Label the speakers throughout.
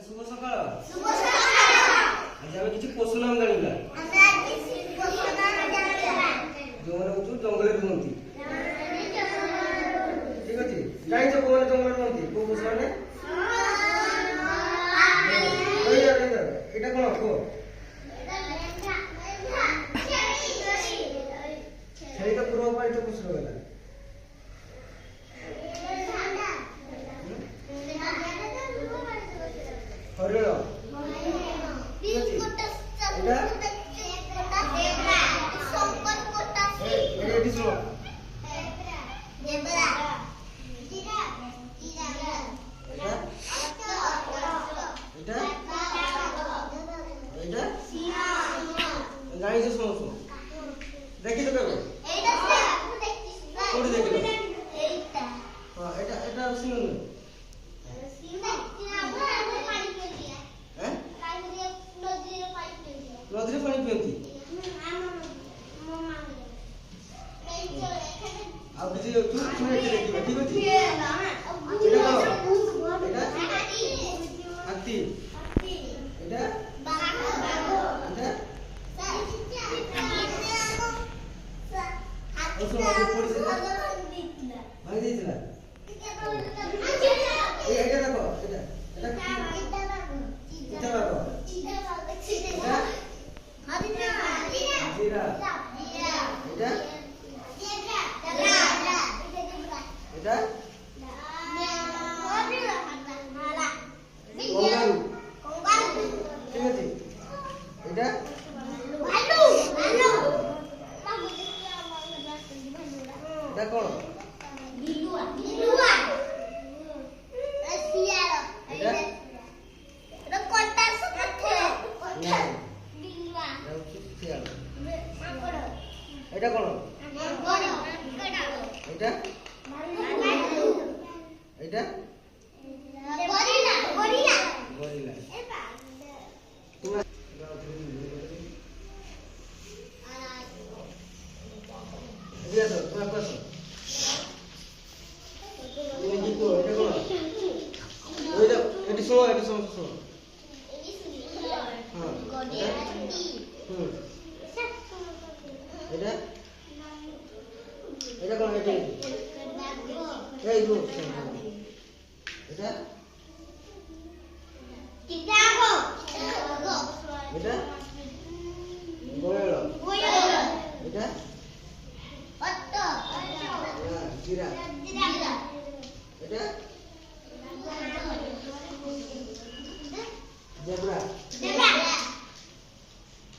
Speaker 1: শুভ সকাল। শুভ সকাল। আজ আমি কিছু পশু নাম জানিবা। আমরা কিছু পশু নাম জানিবা। জঙ্গলে জঙ্গলে ରୁହନ୍ତି। ঠিক আছে, জানিছ কোন জঙ্গলে ରୁହନ୍ତି কোন পশু মানে? এটা কোন কো? ଛେଳି ତ ଗୃହପାଳିତ ପଶୁ ହେଲା। ହରିଣ। জানিছো সমস্ত দেখিছো কেবে? কোটি দেখিলো? হ্যাঁ, এটা শুনুন। নদীরে পানি পিଅନ୍ତି? ଆଉ କିଛି ଦେଖିବା ଠିକ ଅଛି। ହାତୀ। এটা ভাই দিয়েছিল। এটা দেখো, এটা ঠিক আছে। এটা কোন? এটা কোন? এটা এটা গরিলা। তোমার দিয়াছো তোমার কত? তুমি কি কো? এটা কোন? ওইটা এটি শোনো, এটি শোনো। হ্যাঁ, এটা এটা কোন? এটা এই গো এটা এটা গোয়েল। এটা জিরা। এটা জেব্রা।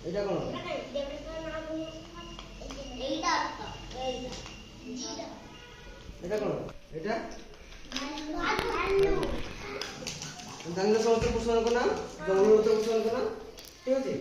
Speaker 1: এটা কোন? এটা কোন? এটা জানলে সমস্ত পশুମାନଙ୍କ নাম, জঙ্গলগত পশুମାନଙ୍କ নাম। ঠিক আছে।